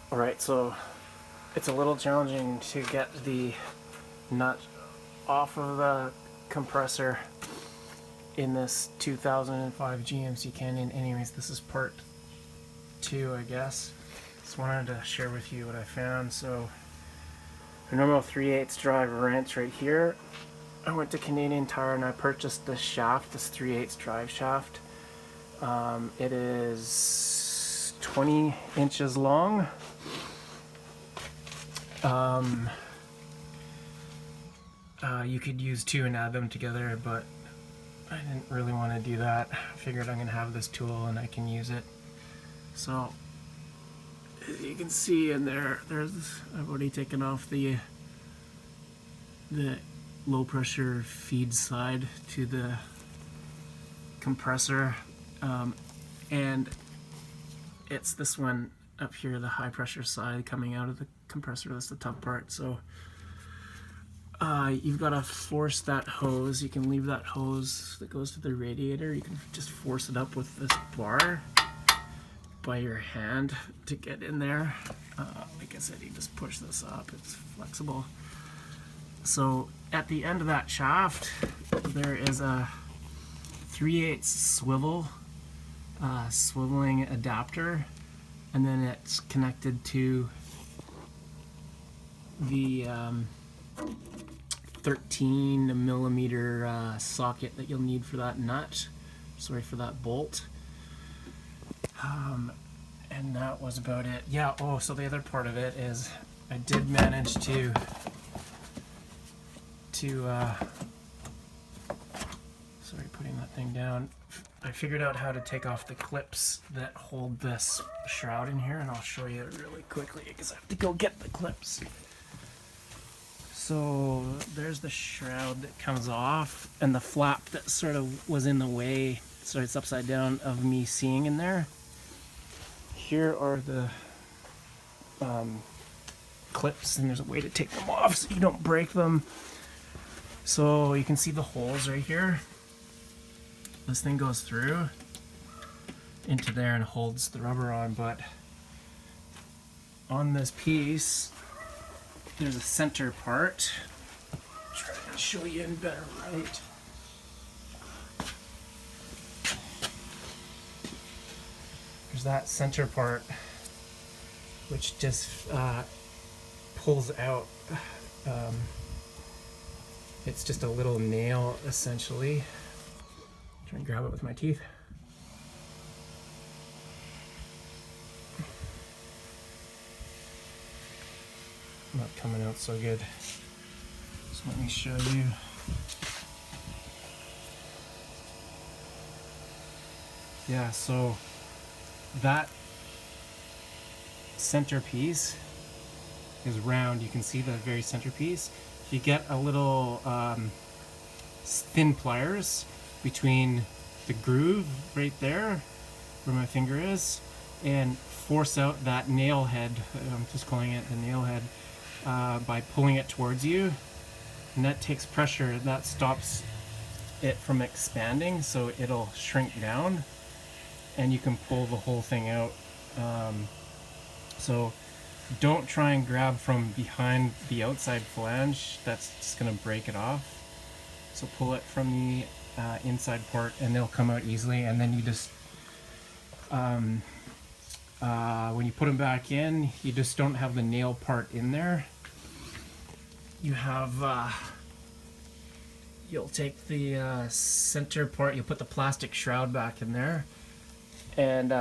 Alright, so it's a little challenging to get the nut off of the compressor in this 2005 GMC Canyon. Anyways, this is part 2, I guess. Just wanted to share with you what I found. So, a normal 3/8 drive wrench right here. I went to Canadian Tire and I purchased this shaft, this 3/8 drive shaft. It is 20 inches long. You could use 2 and add them together, but I didn't really want to do that. I figured I'm going to have this tool and I can use it. So, as you can see in there, I've already taken off the low pressure feed side to the compressor, and it's this one up here, the high pressure side coming out of the compressor. That's the tough part. So you've got to force that hose. You can leave that hose that goes to the radiator. You can just force it up with this bar by your hand to get in there. Like I said, you just push this up. It's flexible. So at the end of that shaft, there is a 3/8 swivel, swiveling adapter, and then it's connected to the 13 millimeter socket that you'll need for that nut. Sorry, for that bolt. And that was about it. Yeah, oh, so the other part of it is I did manage to sorry, putting that thing down. I figured out how to take off the clips that hold this shroud in here, and I'll show you really quickly because I have to go get the clips. So there's the shroud that comes off, and the flap that sort of was in the way, so it's upside down, of me seeing in there. Here are the clips, and there's a way to take them off so you don't break them. So you can see the holes right here. This thing goes through into there and holds the rubber on, but on this piece there's a center part. Try and show you in better light. There's that center part which just pulls out. It's just a little nail, essentially. Try and grab it with my teeth. Not coming out so good. So let me show you. Yeah, so that centerpiece is round. You can see the very centerpiece. You get a little thin pliers between the groove right there where my finger is and force out that nail head. I'm just calling it the nail head, by pulling it towards you, and that takes pressure and that stops it from expanding, so it'll shrink down and you can pull the whole thing out. So don't try and grab from behind the outside flange. That's just going to break it off. So pull it from the inside part and they'll come out easily, and then you just when you put them back in, you just don't have the nail part in there. You have you'll take the center part, you'll put the plastic shroud back in there and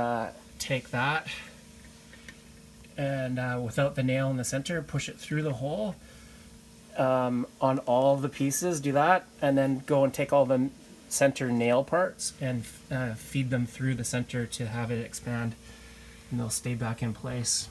take that, and without the nail in the center, push it through the hole on all of the pieces. Do that, and then go and take all the center nail parts and feed them through the center to have it expand, and they'll stay back in place.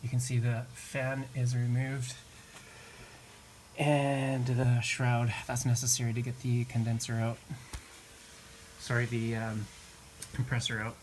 You can see the fan is removed and the shroud. That's necessary to get the condenser out. Sorry, the compressor out.